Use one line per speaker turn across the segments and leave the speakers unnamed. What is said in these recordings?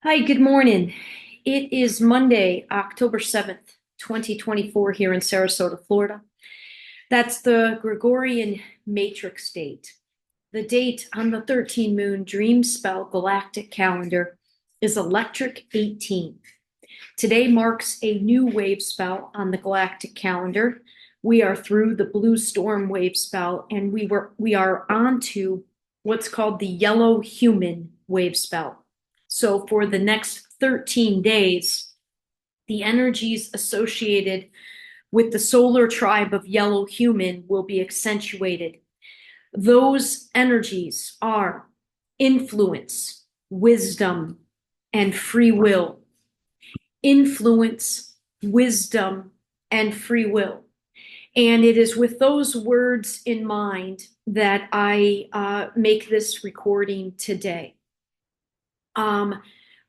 Hi, good morning. It is Monday, October 7th, 2024 here in Sarasota, Florida. That's the Gregorian matrix date. The date on the 13 moon Dreamspell Galactic calendar is Electric 18. Today marks a new wave spell on the Galactic calendar. We are through the blue storm wave spell and we are on to what's called the yellow human wave spell. So for the next 13 days, the energies associated with the solar tribe of yellow human will be accentuated. Those energies are influence, wisdom, and free will. Influence, wisdom, and free will. And it is with those words in mind that I make this recording today.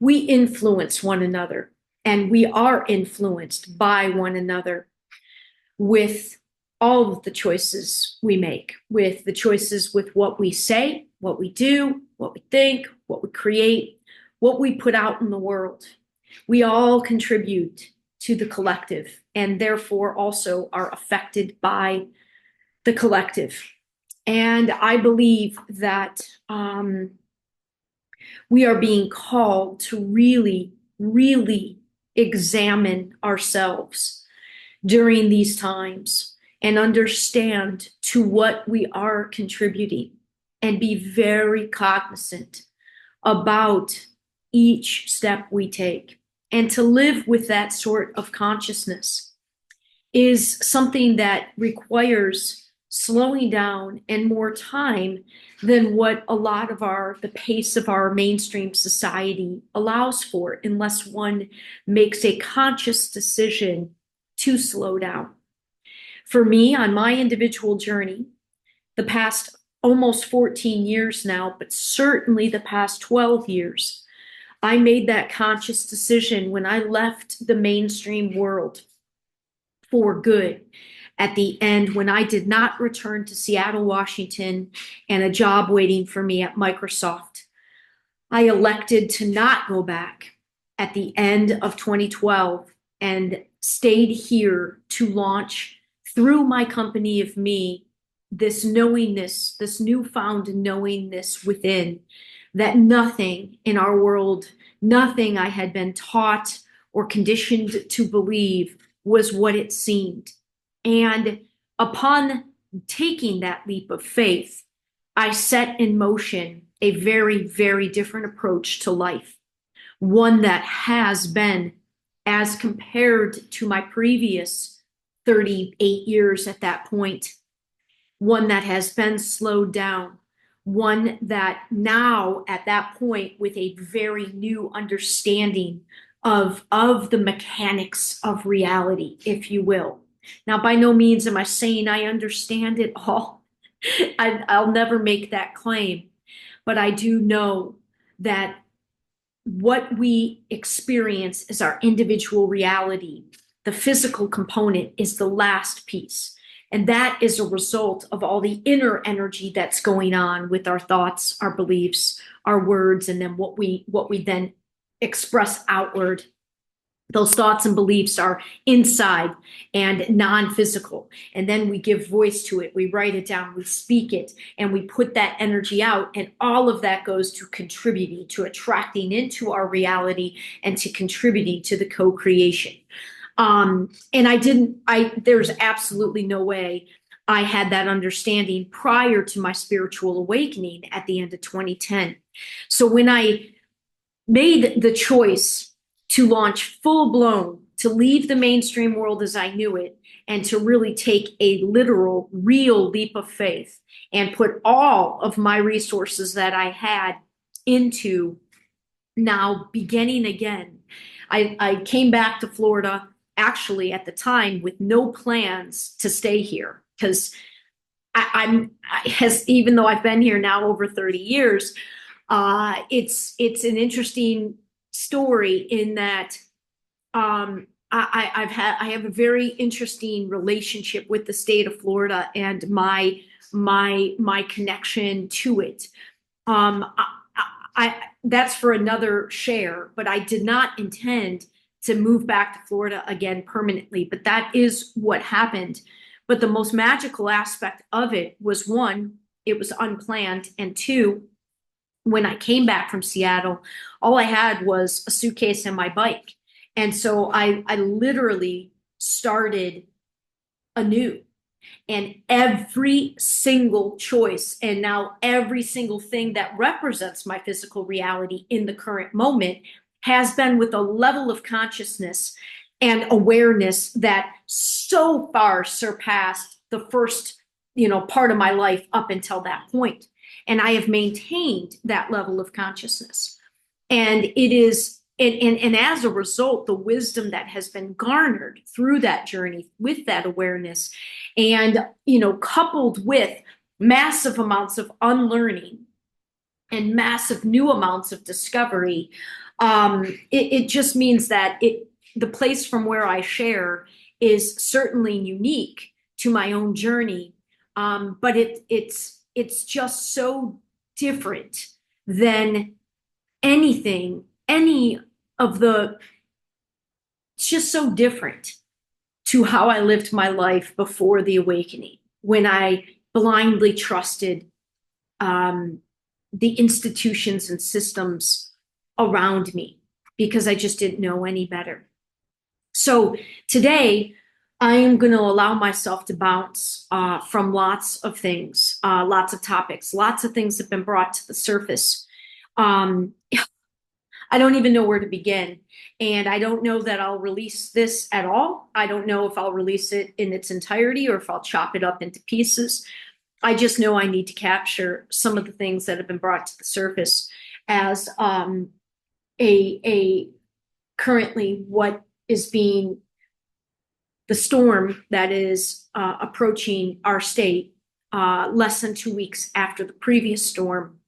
We influence one another, and we are influenced by one another with all of the choices we make, with the choices with what we say, what we do, what we think, what we create, what we put out in the world. We all contribute to the collective and therefore also are affected by the collective. And I believe that we are being called to really, really examine ourselves during these times and understand to what we are contributing and be very cognizant about each step we take. And to live with that sort of consciousness is something that requires slowing down and more time than what a lot of the pace of our mainstream society allows for, unless one makes a conscious decision to slow down. For me, on my individual journey, the past almost 14 years now, but certainly the past 12 years, I made that conscious decision when I left the mainstream world for good. At the end, when I did not return to Seattle, Washington, and a job waiting for me at Microsoft, I elected to not go back at the end of 2012 and stayed here to launch through my company of me this knowingness, this newfound knowingness within, that nothing in our world, nothing I had been taught or conditioned to believe was what it seemed. And upon taking that leap of faith, I set in motion a very, very different approach to life. One that has been, as compared to my previous 38 years at that point, one that has been slowed down, one that now at that point with a very new understanding of the mechanics of reality, if you will. Now, by no means am I saying I understand it all. I'll never make that claim, but I do know that what we experience is our individual reality. The physical component is the last piece. And that is a result of all the inner energy that's going on with our thoughts, our beliefs, our words, and then what we then express outward. Those thoughts and beliefs are inside and non-physical. And then we give voice to it. We write it down, we speak it, and we put that energy out. And all of that goes to contributing, to attracting into our reality and to contributing to the co-creation. And there's absolutely no way I had that understanding prior to my spiritual awakening at the end of 2010. So when I made the choice to launch full blown, to leave the mainstream world as I knew it, and to really take a literal, real leap of faith and put all of my resources that I had into now beginning again. I came back to Florida actually at the time with no plans to stay here, because even though I've been here now over 30 years, it's an interesting story in that I have a very interesting relationship with the state of Florida and my connection to it. that's for another share, but I did not intend to move back to Florida again permanently, but that is what happened. But the most magical aspect of it was one, it was unplanned, and two, when I came back from Seattle, all I had was a suitcase and my bike. And so I literally started anew. And every single choice, and now every single thing that represents my physical reality in the current moment, has been with a level of consciousness and awareness that so far surpassed the first, part of my life up until that point. And I have maintained that level of consciousness. And it is, and as a result, the wisdom that has been garnered through that journey with that awareness, and coupled with massive amounts of unlearning and massive new amounts of discovery, it just means that the place from where I share is certainly unique to my own journey, but it's just so different than any of the, it's just so different to how I lived my life before the awakening, when I blindly trusted the institutions and systems around me because I just didn't know any better. So today, I am going to allow myself to bounce from lots of things, lots of topics, lots of things have been brought to the surface. I don't even know where to begin. And I don't know that I'll release this at all. I don't know if I'll release it in its entirety or if I'll chop it up into pieces. I just know I need to capture some of the things that have been brought to the surface as a currently what is being the storm that is approaching our state less than 2 weeks after the previous storm.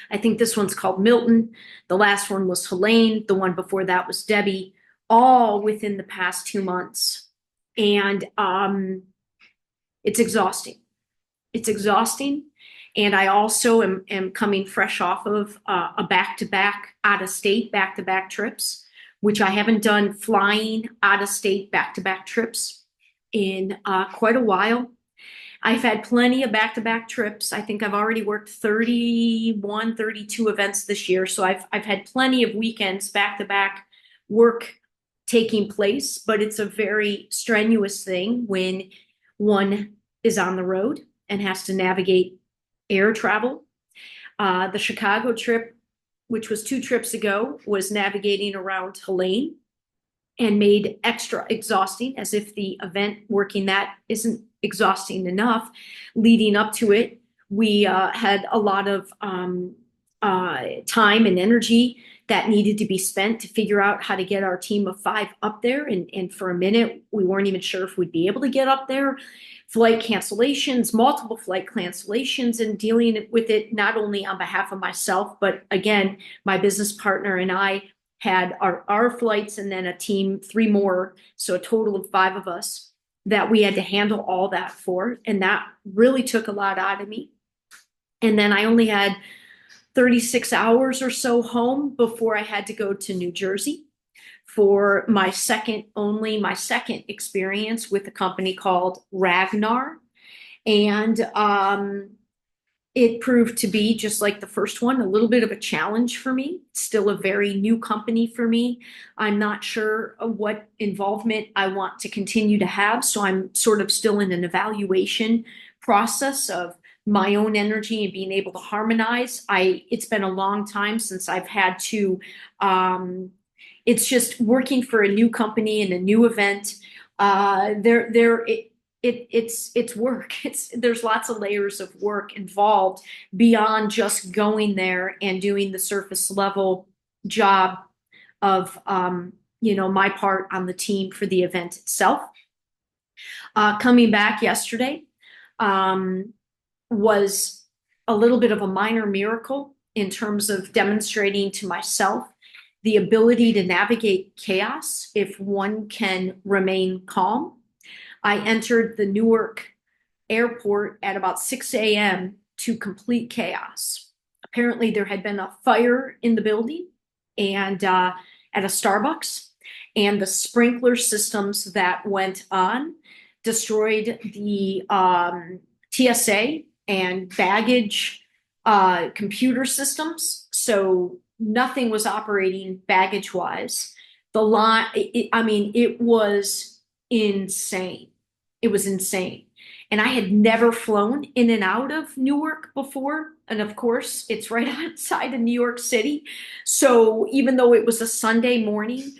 I think this one's called Milton. The last one was Helene. The one before that was Debbie, all within the past 2 months. And it's exhausting. It's exhausting. And I also am coming fresh off of a back-to-back out-of-state, back-to-back trips, which I haven't done flying out-of-state back-to-back trips in quite a while. I've had plenty of back-to-back trips. I think I've already worked 31, 32 events this year. So I've had plenty of weekends back-to-back work taking place, but it's a very strenuous thing when one is on the road and has to navigate air travel. The Chicago trip, which was 2 trips ago, was navigating around Helene and made extra exhausting, as if the event working that isn't exhausting enough. Leading up to it, we had a lot of time and energy that needed to be spent to figure out how to get our team of 5 up there. And for a minute, we weren't even sure if we'd be able to get up there. Flight cancellations, multiple flight cancellations, and dealing with it not only on behalf of myself, but again, my business partner and I had our flights and then a team, 3 more, so a total of 5 of us that we had to handle all that for. And that really took a lot out of me. And then I only had 36 hours or so home before I had to go to New Jersey for my second experience with a company called Ragnar. And it proved to be, just like the first one, a little bit of a challenge for me. It's still a very new company for me. I'm not sure what involvement I want to continue to have. So I'm sort of still in an evaluation process of my own energy and being able to harmonize. It's been a long time since I've had to, it's just working for a new company and a new event. It's work. There's lots of layers of work involved beyond just going there and doing the surface level job of my part on the team for the event itself. Coming back yesterday was a little bit of a minor miracle in terms of demonstrating to myself the ability to navigate chaos if one can remain calm. I entered the Newark airport at about 6 a.m. to complete chaos. Apparently there had been a fire in the building and at a Starbucks, and the sprinkler systems that went on destroyed the TSA and baggage computer systems. So nothing was operating baggage wise. The line, I mean, it was insane. It was insane. And I had never flown in and out of Newark before. And of course, it's right outside of New York City. So even though it was a Sunday morning,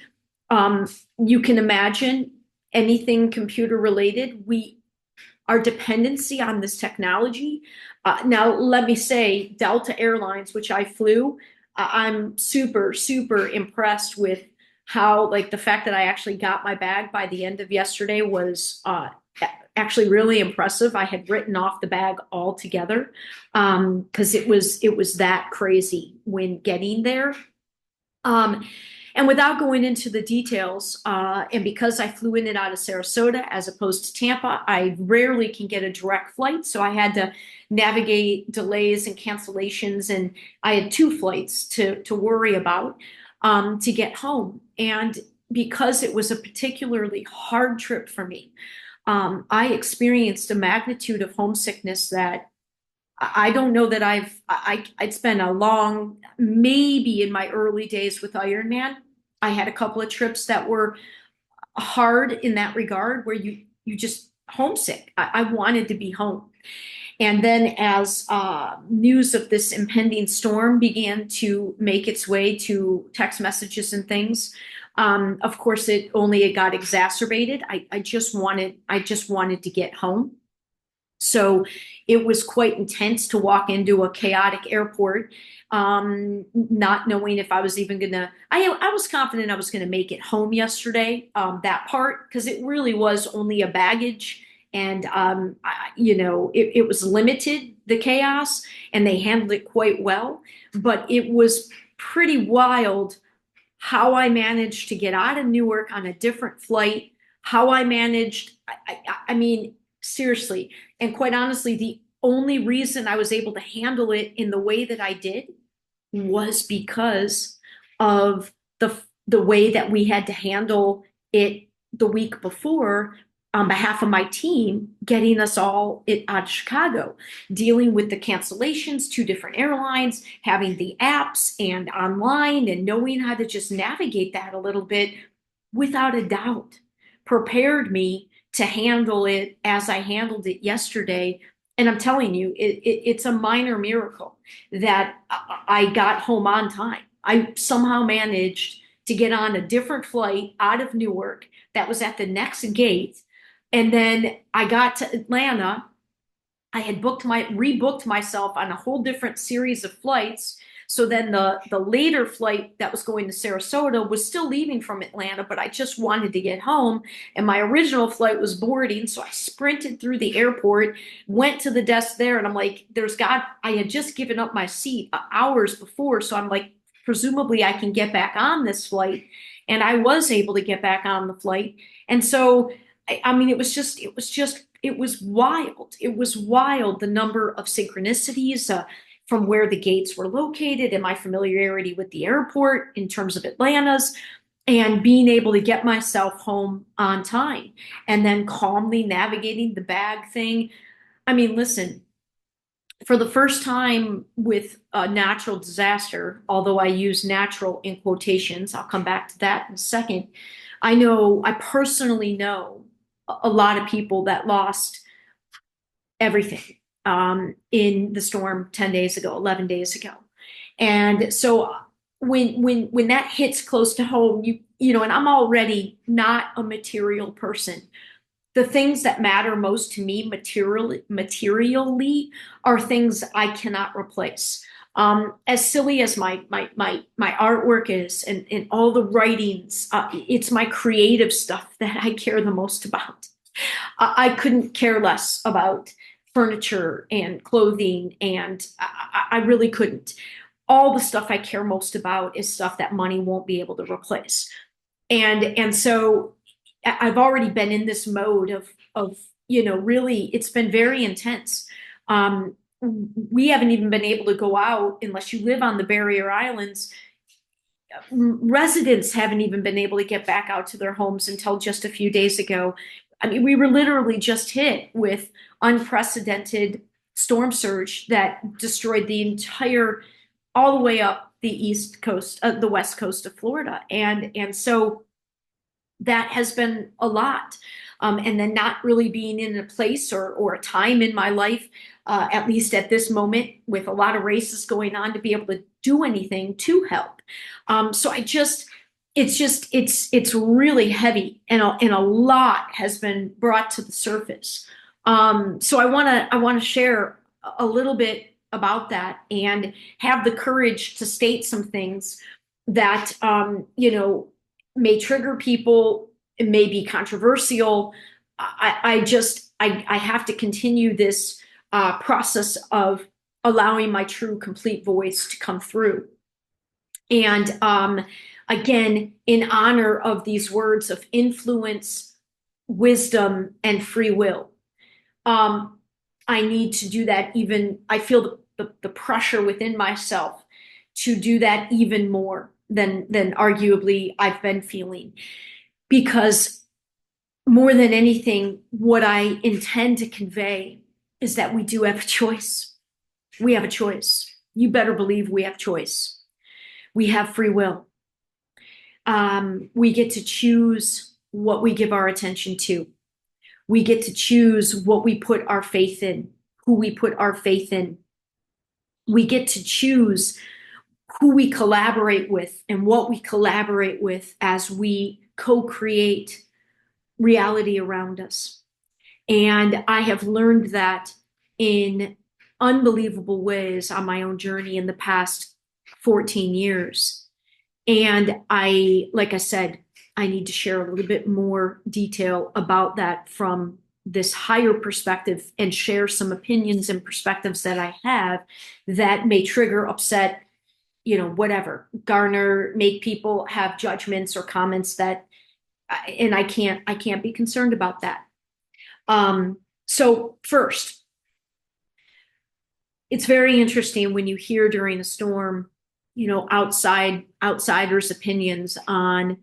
um, you can imagine anything computer related. Our dependency on this technology. Now, let me say, Delta Airlines, which I flew, I'm super, super impressed with how, like, the fact that I actually got my bag by the end of yesterday was actually really impressive. I had written off the bag altogether because it was that crazy when getting there. And without going into the details, and because I flew in and out of Sarasota as opposed to Tampa, I rarely can get a direct flight. So I had to navigate delays and cancellations, and I had two flights to worry about to get home. And because it was a particularly hard trip for me, I experienced a magnitude of homesickness that I don't know that it's been a long, maybe in my early days with Ironman. I had a couple of trips that were hard in that regard where you just homesick. I wanted to be home. And then as news of this impending storm began to make its way to text messages and things, of course it got exacerbated. I just wanted to get home. So it was quite intense to walk into a chaotic airport, not knowing if I was even gonna. I was confident I was gonna make it home yesterday. That part, because it really was only a baggage, and it was limited, the chaos, and they handled it quite well. But it was pretty wild how I managed to get out of Newark on a different flight. How I managed. I mean, seriously. And quite honestly, the only reason I was able to handle it in the way that I did was because of the way that we had to handle it the week before on behalf of my team, getting us all out of Chicago, dealing with the cancellations, two different airlines, having the apps and online, and knowing how to just navigate that a little bit, without a doubt, prepared me to handle it as I handled it yesterday. And I'm telling you, it's a minor miracle that I got home on time. I somehow managed to get on a different flight out of Newark that was at the next gate. And then I got to Atlanta. I had rebooked myself on a whole different series of flights. So then the later flight that was going to Sarasota was still leaving from Atlanta, but I just wanted to get home. And my original flight was boarding. So I sprinted through the airport, went to the desk there, and I'm like, I had just given up my seat hours before. So I'm like, presumably I can get back on this flight. And I was able to get back on the flight. And so, I mean, it was wild. It was wild, the number of synchronicities, from where the gates were located and my familiarity with the airport in terms of Atlanta's, and being able to get myself home on time and then calmly navigating the bag thing. I mean, listen, for the first time with a natural disaster, although I use natural in quotations, I'll come back to that in a second. I personally know a lot of people that lost everything in the storm 10 days ago, 11 days ago. And so when that hits close to home, and I'm already not a material person. The things that matter most to me materially are things I cannot replace. As silly as my artwork is, and all the writings, it's my creative stuff that I care the most about. I couldn't care less about furniture and clothing, and I really couldn't. All the stuff I care most about is stuff that money won't be able to replace. And so I've already been in this mode of really, it's been very intense. we haven't even been able to go out unless you live on the barrier islands. Residents haven't even been able to get back out to their homes until just a few days ago. I mean, we were literally just hit with unprecedented storm surge that destroyed the entire, all the way up the east coast, the west coast of Florida, and so that has been a lot. And then not really being in a place or a time in my life, at least at this moment, with a lot of races going on, to be able to do anything to help. So it's really heavy, and a lot has been brought to the surface. So I want to share a little bit about that and have the courage to state some things that may trigger people. It may be controversial. I have to continue this process of allowing my true, complete voice to come through. And again, in honor of these words of influence, wisdom, and free will, I need to do that even. I feel the pressure within myself to do that even more than arguably I've been feeling, because more than anything, what I intend to convey is that we do have a choice. We have a choice. You better believe we have choice. We have free will. We get to choose what we give our attention to. We get to choose what we put our faith in, who we put our faith in. We get to choose who we collaborate with and what we collaborate with as we co-create reality around us. And I have learned that in unbelievable ways on my own journey in the past 14 years. And like I said, I need to share a little bit more detail about that from this higher perspective, and share some opinions and perspectives that I have that may trigger, upset, whatever, garner, make people have judgments or comments that, and I can't be concerned about that. So first, it's very interesting when you hear during a storm, outsiders' opinions on,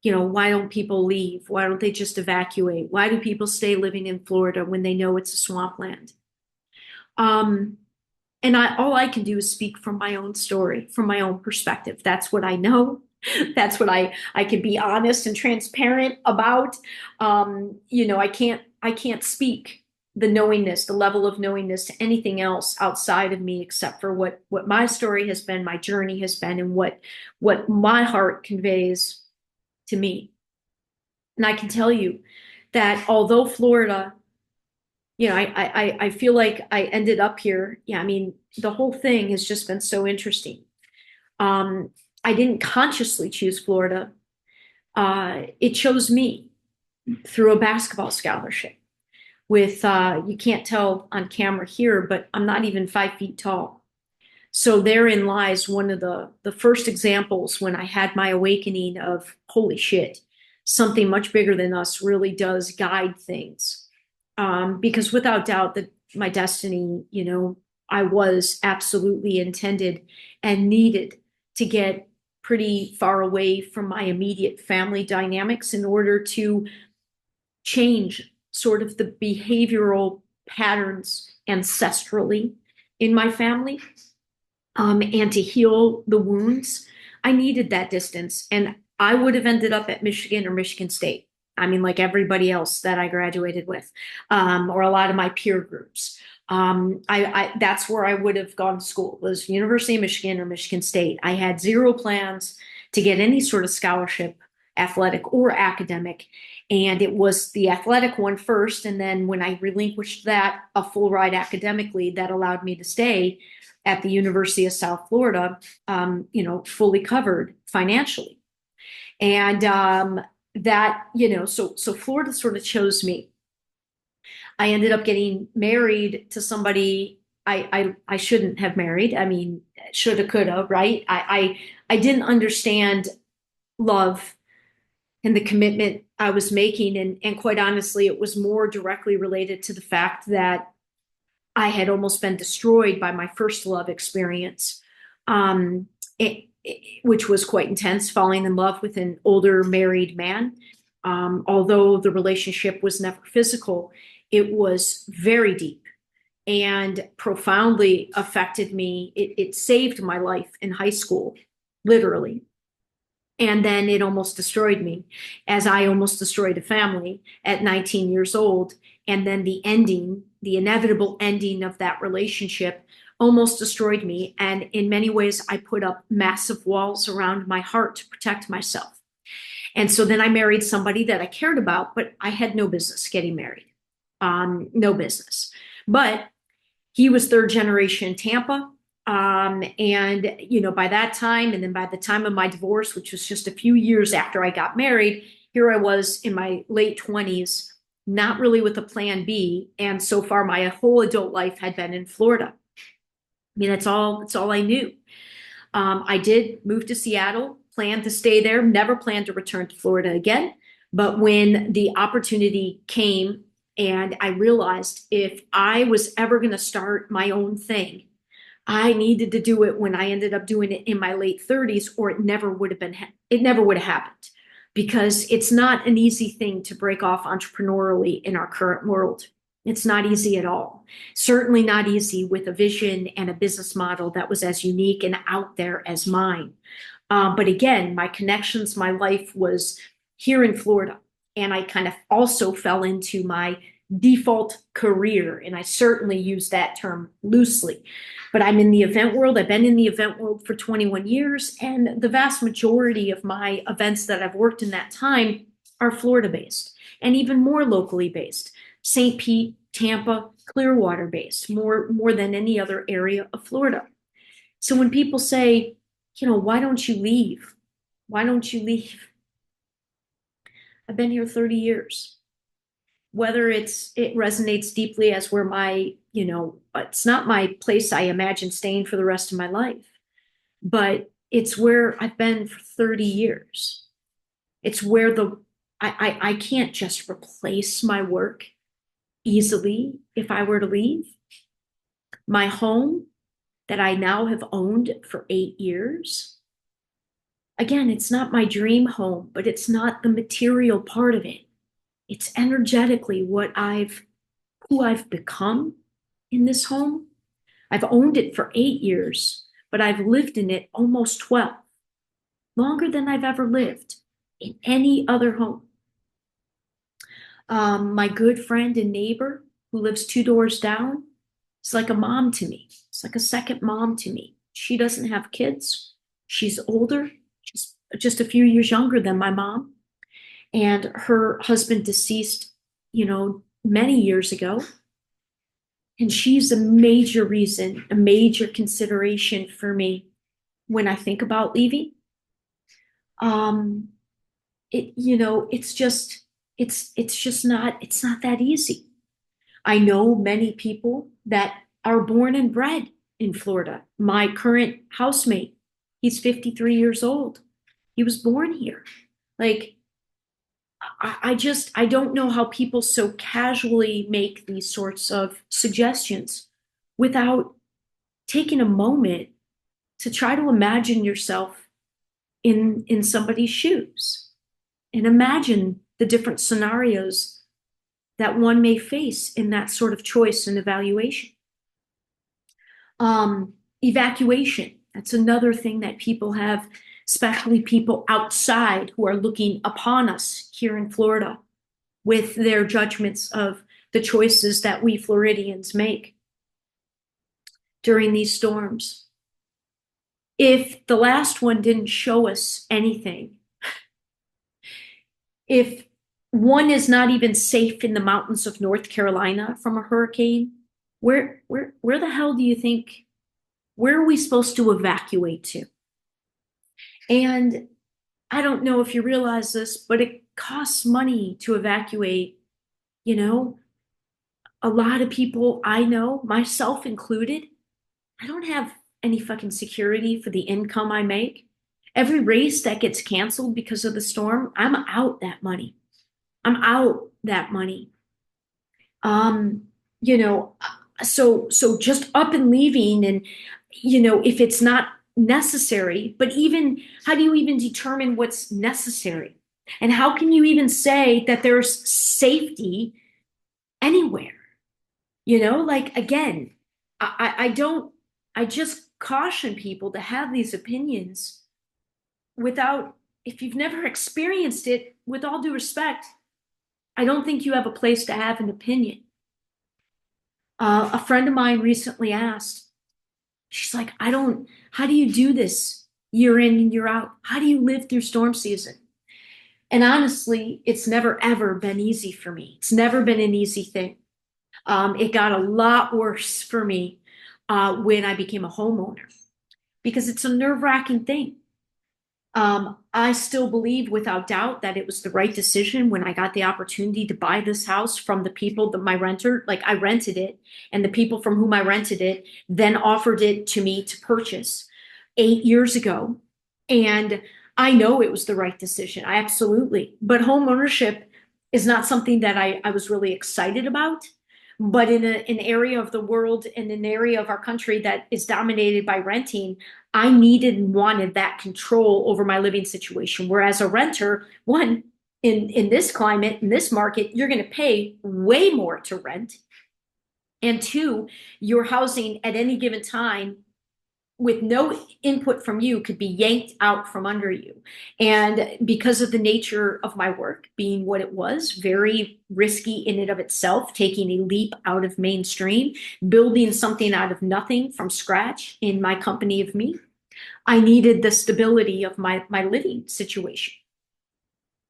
why don't people leave? Why don't they just evacuate? Why do people stay living in Florida when they know it's a swampland? And all I can do is speak from my own story, from my own perspective. That's what I know. That's what I can be honest and transparent about. I can't speak the knowingness, the level of knowingness, to anything else outside of me, except for what my story has been, my journey has been, and what my heart conveys to me. And I can tell you that although Florida, I feel like I ended up here. Yeah, I mean, the whole thing has just been so interesting. I didn't consciously choose Florida. It chose me through a basketball scholarship with, you can't tell on camera here, but I'm not even 5 feet tall. So therein lies one of the first examples when I had my awakening of, holy shit, something much bigger than us really does guide things. Because without doubt that my destiny, I was absolutely intended and needed to get pretty far away from my immediate family dynamics in order to change sort of the behavioral patterns ancestrally in my family, and to heal the wounds. I needed that distance, and I would have ended up at Michigan or Michigan State. I mean, like everybody else that I graduated with, or a lot of my peer groups. That's where I would have gone to school, was University of Michigan or Michigan State. I had zero plans to get any sort of scholarship, athletic or academic. And it was the athletic one first. And then when I relinquished that, a full ride academically, that allowed me to stay at the University of South Florida, fully covered financially. And so Florida sort of chose me. I ended up getting married to somebody I shouldn't have married. I mean, shoulda, coulda, right? I didn't understand love and the commitment I was making. And quite honestly, it was more directly related to the fact that I had almost been destroyed by my first love experience, um, which was quite intense, falling in love with an older married man. Although the relationship was never physical, it was very deep and profoundly affected me. It saved my life in high school, literally. And then it almost destroyed me, as I almost destroyed a family at 19 years old. And then the ending, the inevitable ending of that relationship almost destroyed me. And in many ways, I put up massive walls around my heart to protect myself. And so then I married somebody that I cared about, but I had no business getting married. No business. But he was third generation Tampa. And, you know, by that time, and then by the time of my divorce, which was just a few years after I got married, here I was in my late 20s, not really with a plan B. And so far, my whole adult life had been in Florida. I mean, that's all I knew. I did move to Seattle, planned to stay there, never planned to return to Florida again. But when the opportunity came, and I realized if I was ever going to start my own thing, I needed to do it when I ended up doing it in my late 30s, or it never would have happened, because it's not an easy thing to break off entrepreneurially in our current world. It's not easy at all. Certainly not easy with a vision and a business model that was as unique and out there as mine. But again, my connections, my life was here in Florida. And I kind of also fell into my default career. And I certainly use that term loosely. But I'm in the event world. I've been in the event world for 21 years. And the vast majority of my events that I've worked in that time are Florida based and even more locally based. St. Pete, Tampa, Clearwater based, more than any other area of Florida. So when people say, you know, why don't you leave? Why don't you leave? I've been here 30 years. Whether it resonates deeply as where my, you know, it's not my place I imagine staying for the rest of my life, but it's where I've been for 30 years. It's where I can't just replace my work easily if I were to leave. My home that I now have owned for 8 years. Again, it's not my dream home, but it's not the material part of it. It's energetically who I've become in this home. I've owned it for 8 years, but I've lived in it almost 12, longer than I've ever lived in any other home. My good friend and neighbor who lives 2 doors down is like a mom to me. It's like a second mom to me. She doesn't have kids. She's older. She's just a few years younger than my mom. And her husband deceased, you know, many years ago. And she's a major reason, a major consideration for me when I think about leaving. You know, it's just not that easy. I know many people that are born and bred in Florida. My current housemate, he's 53 years old. He was born here. Like, I don't know how people so casually make these sorts of suggestions without taking a moment to try to imagine yourself in somebody's shoes and imagine the different scenarios that one may face in that sort of choice and evaluation. Evacuation, that's another thing that people have, especially people outside who are looking upon us here in Florida with their judgments of the choices that we Floridians make during these storms. If the last one didn't show us anything, if one is not even safe in the mountains of North Carolina from a hurricane, where the hell do you think, where are we supposed to evacuate to? And I don't know if you realize this, but it costs money to evacuate. You know, a lot of people I know, myself included, I don't have any fucking security for the income I make. Every race that gets canceled because of the storm, I'm out that money. I'm out that money. You know, So just up and leaving, and if it's not necessary, but even how do you even determine what's necessary? And how can you even say that there's safety anywhere? Like, again, I don't, I just caution people to have these opinions without, if you've never experienced it, with all due respect, I don't think you have a place to have an opinion. A friend of mine recently asked, she's like, how do you do this year in and year out? How do you live through storm season? And honestly, it's never ever been easy for me. It's never been an easy thing. It got a lot worse for me when I became a homeowner because it's a nerve-wracking thing. I still believe without doubt that it was the right decision when I got the opportunity to buy this house from the people that my renter, like I rented it, and the people from whom I rented it then offered it to me to purchase 8 years ago. And I know it was the right decision. I absolutely. But home ownership is not something that I was really excited about. But in an area of the world, in an area of our country that is dominated by renting, I needed and wanted that control over my living situation. Whereas a renter, one, in this climate, in this market, you're going to pay way more to rent. And two, your housing at any given time with no input from you could be yanked out from under you. And because of the nature of my work being what it was, very risky in and of itself, taking a leap out of mainstream, building something out of nothing from scratch in my company of me, I needed the stability of my living situation.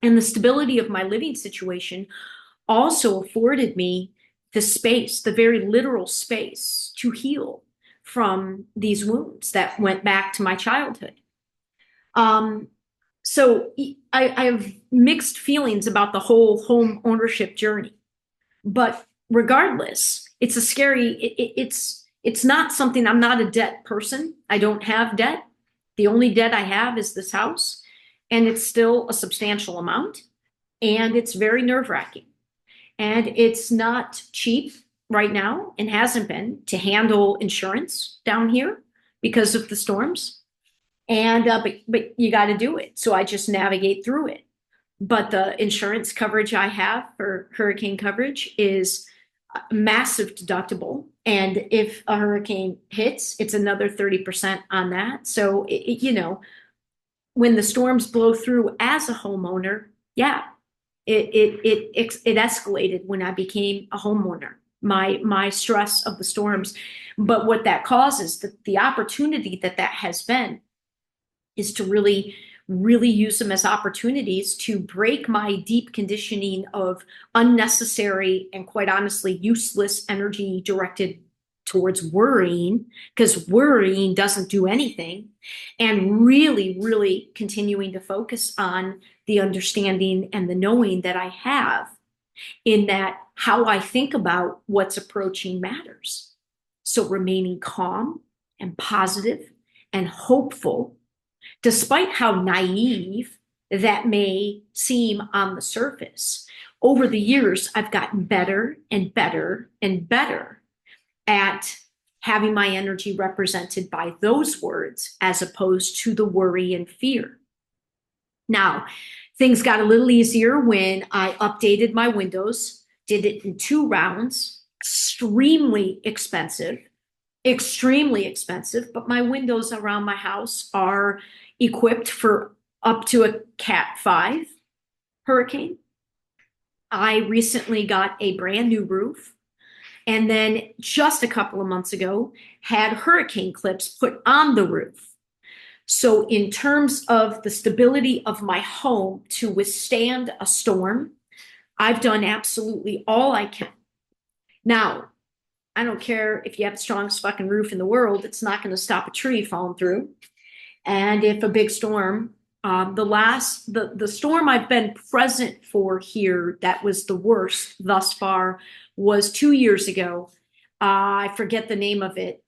And the stability of my living situation also afforded me the space, the very literal space to heal from these wounds that went back to my childhood. So I have mixed feelings about the whole home ownership journey. But regardless, it's a scary, it's not something, I'm not a debt person. I don't have debt. The only debt I have is this house, and it's still a substantial amount, and it's very nerve-wracking. And it's not cheap right now and hasn't been to handle insurance down here because of the storms. And but you got to do it. So I just navigate through it. But the insurance coverage I have for hurricane coverage is a massive deductible. And if a hurricane hits, it's another 30% on that. So when the storms blow through as a homeowner, yeah, it escalated when I became a homeowner. My stress of the storms, but what that causes, the opportunity that has been, is to really use them as opportunities to break my deep conditioning of unnecessary and, quite honestly, useless energy directed towards worrying, because worrying doesn't do anything, and really continuing to focus on the understanding and the knowing that I have in that how I think about what's approaching matters. So remaining calm and positive and hopeful, despite how naive that may seem on the surface. Over the years, I've gotten better and better and better at having my energy represented by those words as opposed to the worry and fear. Now, things got a little easier when I updated my windows, did it in 2 rounds, extremely expensive, but my windows around my house are equipped for up to a Cat 5 hurricane. I recently got a brand new roof, and then just a couple of months ago had hurricane clips put on the roof. So in terms of the stability of my home to withstand a storm, I've done absolutely all I can. Now, I don't care if you have the strongest fucking roof in the world, it's not going to stop a tree falling through. And if a big storm, the storm I've been present for here that was the worst thus far was 2 years ago. I forget the name of it.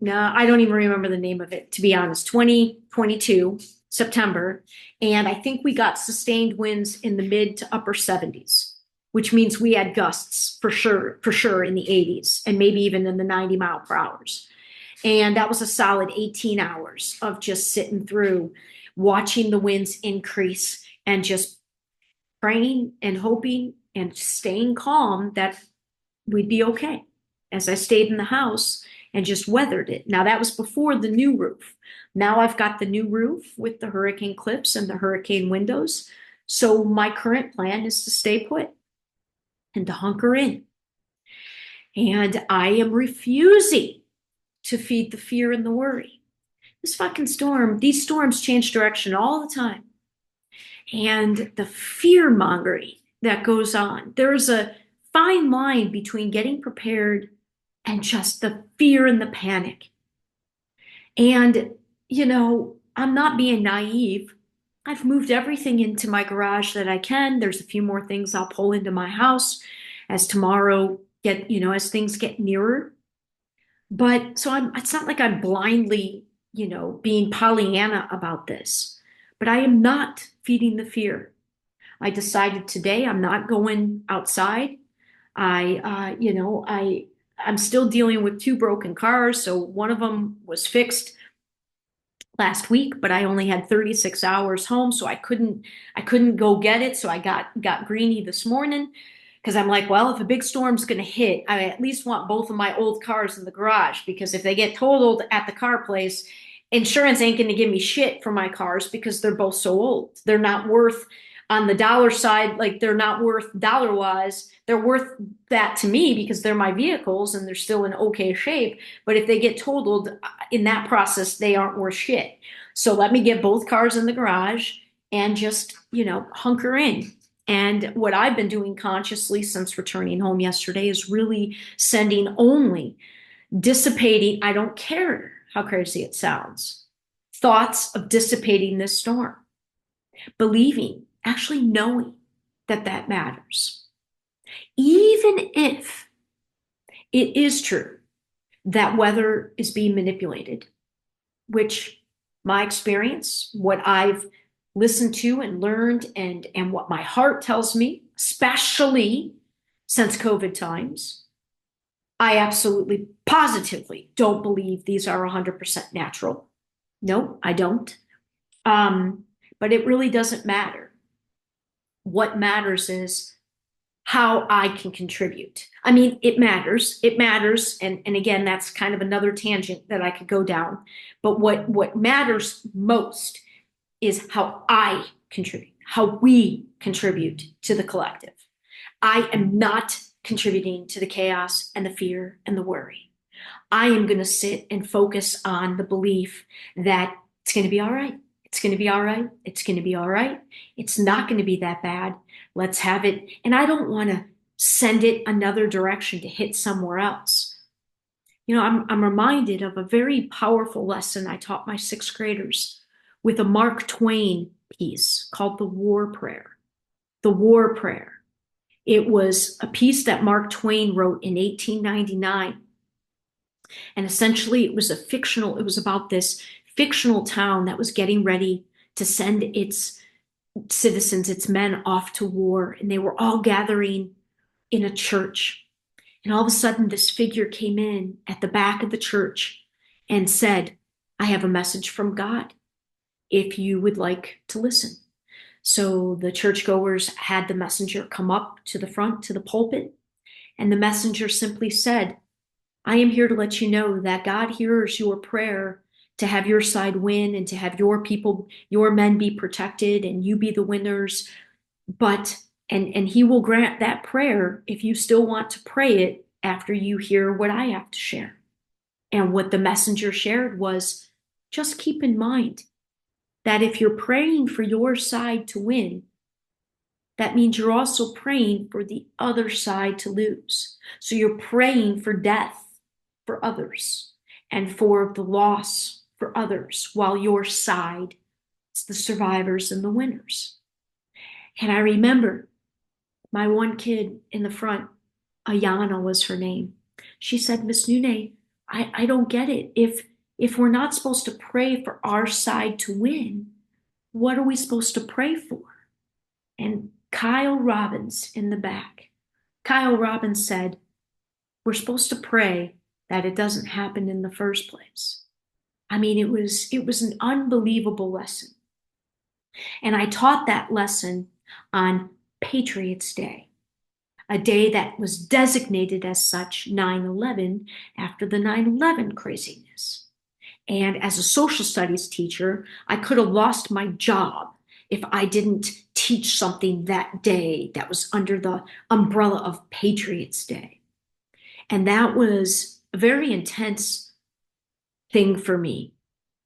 No, I don't even remember the name of it, to be honest. 2022, September. And I think we got sustained winds in the mid to upper 70s, which means we had gusts for sure in the 80s and maybe even in the 90 mph. And that was a solid 18 hours of just sitting through, watching the winds increase and just praying and hoping and staying calm that we'd be okay as I stayed in the house and just weathered it. Now, that was before the new roof. Now I've got the new roof with the hurricane clips and the hurricane windows. So my current plan is to stay put and to hunker in. And I am refusing to feed the fear and the worry. This fucking storm, these storms change direction all the time. And the fear mongering that goes on, there is a fine line between getting prepared and just the fear and the panic. And, I'm not being naive. I've moved everything into my garage that I can. There's a few more things I'll pull into my house as as things get nearer. But so it's not like I'm blindly, being Pollyanna about this, but I am not feeding the fear. I decided today I'm not going outside. I'm still dealing with 2 broken cars. So one of them was fixed last week, but I only had 36 hours home, so I couldn't go get it. So I got greeny this morning because I'm like, well, if a big storm's going to hit, I at least want both of my old cars in the garage, because if they get totaled at the car place, insurance ain't going to give me shit for my cars because they're both so old. They're not worth, on the dollar side, like they're not worth dollar wise. They're worth that to me because they're my vehicles and they're still in okay shape. But if they get totaled in that process, they aren't worth shit. So let me get both cars in the garage and just, hunker in. And what I've been doing consciously since returning home yesterday is really sending only dissipating, I don't care how crazy it sounds, thoughts of dissipating this storm, believing, actually knowing that matters. Even if it is true that weather is being manipulated, which my experience, what I've listened to and learned, and what my heart tells me, especially since COVID times, I absolutely positively don't believe these are 100% natural. No, I don't. But it really doesn't matter. What matters is how I can contribute. I mean, it matters. It matters. And again, that's kind of another tangent that I could go down. But what matters most is how I contribute, how we contribute to the collective. I am not contributing to the chaos and the fear and the worry. I am going to sit and focus on the belief that it's going to be all right. It's going to be all right. It's going to be all right. It's not going to be that bad. Let's have it. And I don't want to send it another direction to hit somewhere else. I'm reminded of a very powerful lesson I taught my 6th graders with a Mark Twain piece called The War Prayer. The War Prayer. It was a piece that Mark Twain wrote in 1899. And essentially it was about this fictional town that was getting ready to send its citizens, its men, off to war. And they were all gathering in a church. And all of a sudden this figure came in at the back of the church and said, I have a message from God, if you would like to listen. So the churchgoers had the messenger come up to the front, to the pulpit, and the messenger simply said, I am here to let you know that God hears your prayer to have your side win and to have your people, your men be protected and you be the winners. But, and he will grant that prayer if you still want to pray it after you hear what I have to share. And what the messenger shared was, just keep in mind that if you're praying for your side to win, that means you're also praying for the other side to lose. So you're praying for death for others and for the loss for others, while your side is the survivors and the winners. And I remember my one kid in the front, Ayana was her name. She said, Miss Noune, I don't get it. If we're not supposed to pray for our side to win, what are we supposed to pray for? And Kyle Robbins in the back. Kyle Robbins said, we're supposed to pray that it doesn't happen in the first place. I mean, it was an unbelievable lesson. And I taught that lesson on Patriots Day, a day that was designated as such 9/11 after the 9/11 craziness. And as a social studies teacher, I could have lost my job if I didn't teach something that day that was under the umbrella of Patriots Day. And that was a very intense thing for me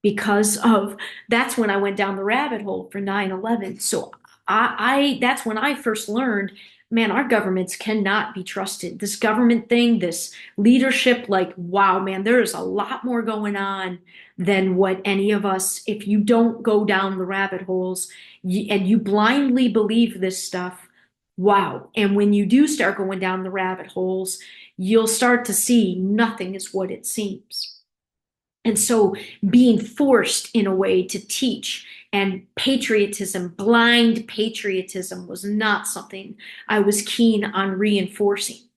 because of that's when I went down the rabbit hole for 9/11. So I that's when I first learned, man, our governments cannot be trusted. This government thing, this leadership, like, wow, man, there is a lot more going on than what any of us, if you don't go down the rabbit holes and you blindly believe this stuff, wow. And when you do start going down the rabbit holes, you'll start to see nothing is what it seems. And so being forced in a way to teach and patriotism, blind patriotism was not something I was keen on reinforcing.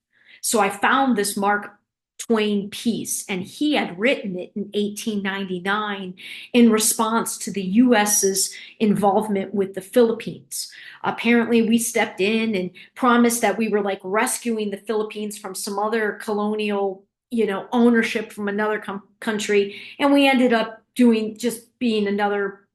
So I found this Mark Twain piece, and he had written it in 1899 in response to the US's involvement with the Philippines. Apparently, we stepped in and promised that we were like rescuing the Philippines from some other colonial ownership from another country, and we ended up doing just being another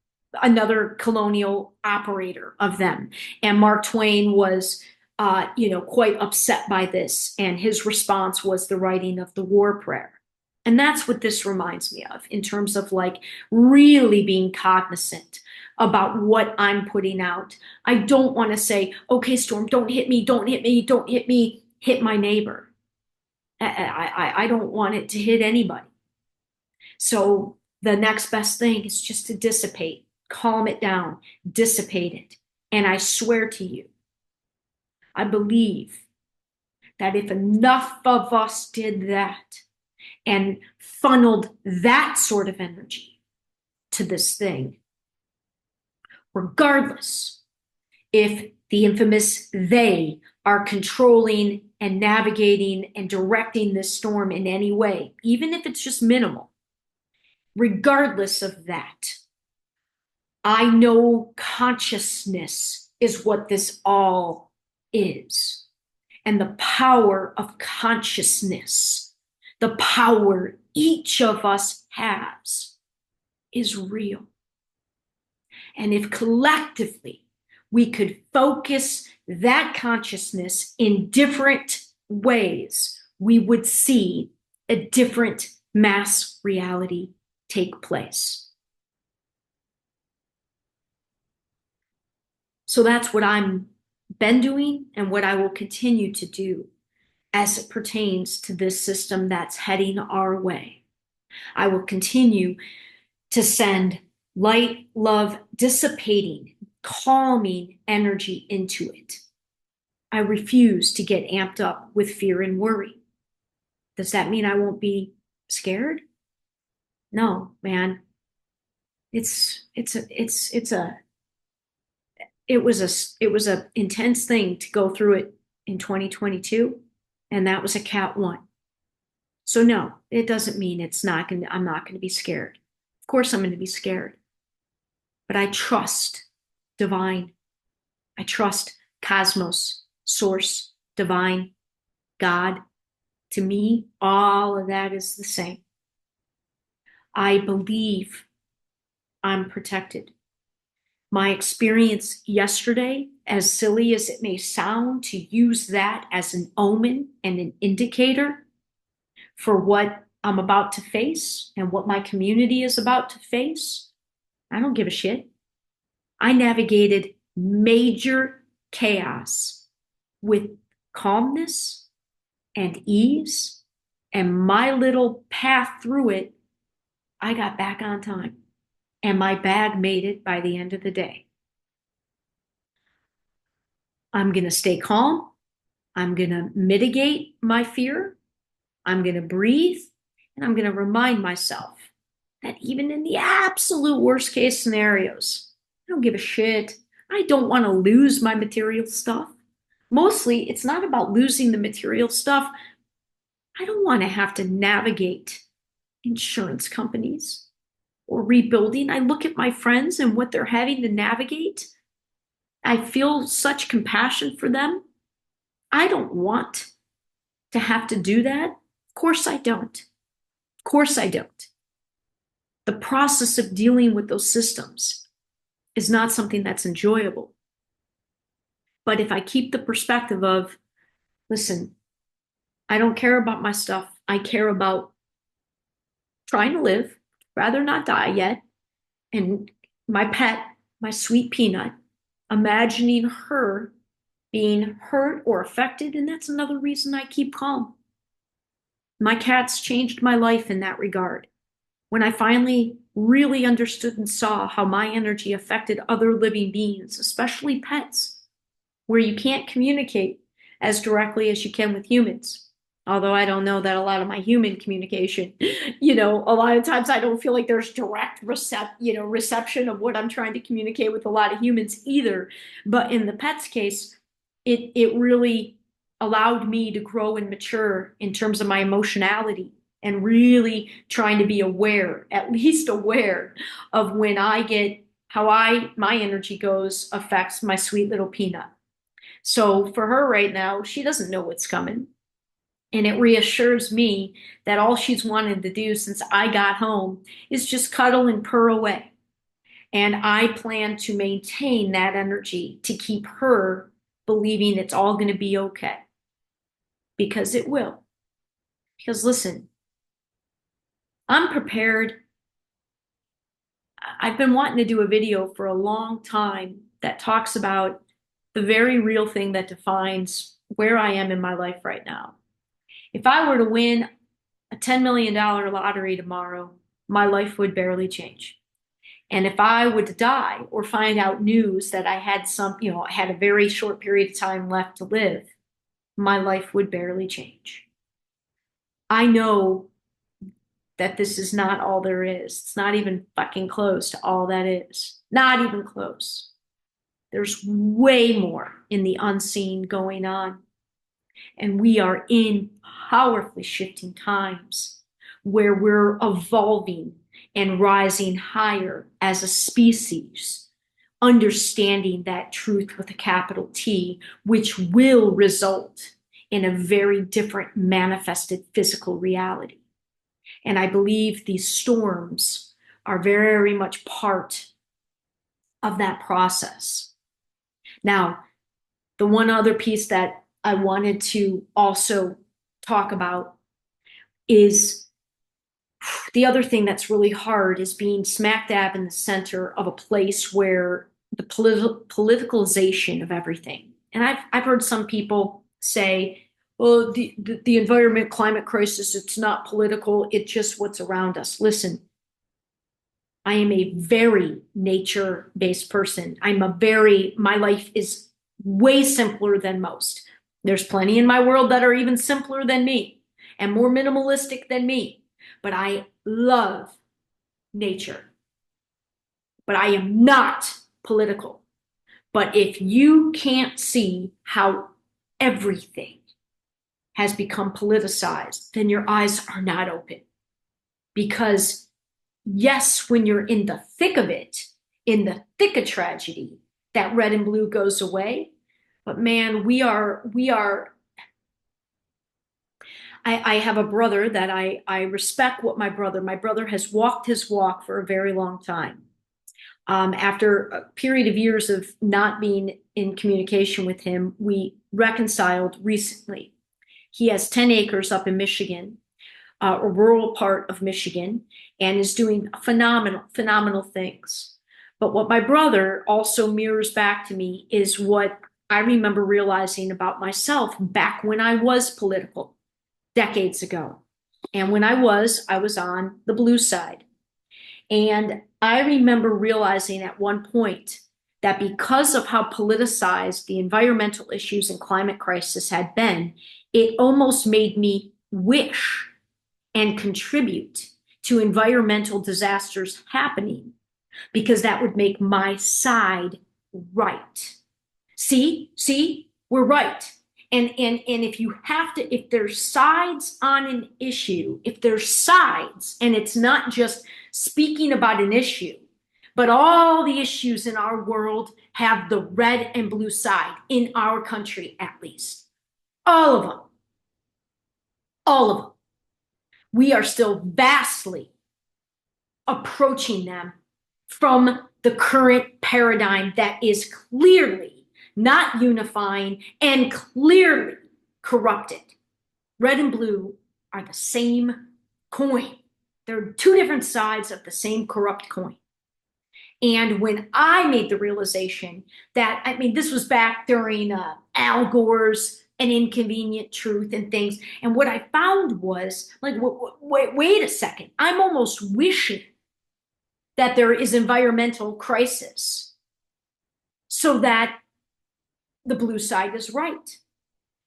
colonial operator of them. And Mark Twain was quite upset by this, and his response was the writing of the war prayer. And that's what this reminds me of in terms of like really being cognizant about what I'm putting out. I don't want to say, okay, Storm, don't hit me, don't hit me, don't hit me, hit my neighbor. I don't want it to hit anybody. So the next best thing is just to dissipate, calm it down, dissipate it. And I swear to you, I believe that if enough of us did that and funneled that sort of energy to this thing, regardless if the infamous they are controlling and navigating and directing this storm in any way, even if it's just minimal, regardless of that, I know consciousness is what this all is. And the power of consciousness, the power each of us has, is real. And if collectively we could focus that consciousness in different ways, we would see a different mass reality take place. So that's what I've been doing and what I will continue to do as it pertains to this system that's heading our way. I will continue to send light, love, dissipating, calming energy into it. I refuse to get amped up with fear and worry. Does that mean I won't be scared? No, man. It was a intense thing to go through it in 2022, and that was a cat one. So no, it doesn't mean I'm not going to be scared. Of course I'm going to be scared. But I trust divine. I trust cosmos, source, divine, God. To me, all of that is the same. I believe I'm protected. My experience yesterday, as silly as it may sound, to use that as an omen and an indicator for what I'm about to face and what my community is about to face, I don't give a shit. I navigated major chaos with calmness and ease, and my little path through it, I got back on time, and my bag made it by the end of the day. I'm going to stay calm. I'm going to mitigate my fear. I'm going to breathe, and I'm going to remind myself that even in the absolute worst case scenarios, I don't give a shit. I don't want to lose my material stuff. Mostly, it's not about losing the material stuff. I don't want to have to navigate insurance companies or rebuilding. I look at my friends and what they're having to navigate. I feel such compassion for them. I don't want to have to do that. Of course I don't. Of course I don't. The process of dealing with those systems is not something that's enjoyable. But if I keep the perspective of, listen, I don't care about my stuff. I care about trying to live, rather not die yet. And my pet, my sweet Peanut, imagining her being hurt or affected. And that's another reason I keep calm. My cats changed my life in that regard. When I finally really understood and saw how my energy affected other living beings, especially pets, where you can't communicate as directly as you can with humans. Although I don't know that a lot of my human communication, a lot of times I don't feel like there's direct reception of what I'm trying to communicate with a lot of humans either. But in the pet's case, it really allowed me to grow and mature in terms of my emotionality and really trying to be aware, at least aware of when I get how my energy goes affects my sweet little Peanut. So for her right now, she doesn't know what's coming. And it reassures me that all she's wanted to do since I got home is just cuddle and purr away. And I plan to maintain that energy to keep her believing it's all going to be okay. Because it will. Because listen, I'm prepared. I've been wanting to do a video for a long time that talks about the very real thing that defines where I am in my life right now. If I were to win a $10 million lottery tomorrow, my life would barely change. And if I would die or find out news that I had I had a very short period of time left to live, my life would barely change. I know that this is not all there is. It's not even fucking close to all that is. Not even close. There's way more in the unseen going on. And we are in powerfully shifting times where we're evolving and rising higher as a species, understanding that truth with a capital T, which will result in a very different manifested physical reality. And I believe these storms are very much part of that process. Now, the one other piece that I wanted to also talk about is the other thing that's really hard is being smack dab in the center of a place where the politicalization of everything. And I've heard some people say, well, the environment, climate crisis, it's not political, it's just what's around us. Listen, I am a very nature-based person. My life is way simpler than most. There's plenty in my world that are even simpler than me and more minimalistic than me. But I love nature. But I am not political. But if you can't see how everything has become politicized, then your eyes are not open. Because yes, when you're in the thick of it, in the thick of tragedy, that red and blue goes away. But man, I have a brother that I respect my brother has walked his walk for a very long time. After a period of years of not being in communication with him, we reconciled recently. He has 10 acres up in Michigan, a rural part of Michigan, and is doing phenomenal things. But what my brother also mirrors back to me is what I remember realizing about myself back when I was political decades ago. And when I was on the blue side. And I remember realizing at one point that because of how politicized the environmental issues and climate crisis had been, it almost made me wish and contribute to environmental disasters happening because that would make my side right. See, we're right. And if you have to, if there's sides on an issue, if there's sides, and it's not just speaking about an issue, but all the issues in our world have the red and blue side, in our country at least. All of them. All of them. We are still vastly approaching them from the current paradigm that is clearly not unifying and clearly corrupted. Red and blue are the same coin. They're two different sides of the same corrupt coin. And when I made the realization that, I mean, this was back during Al Gore's An Inconvenient Truth and things. And what I found was, like, wait a second. I'm almost wishing that there is environmental crisis so that the blue side is right,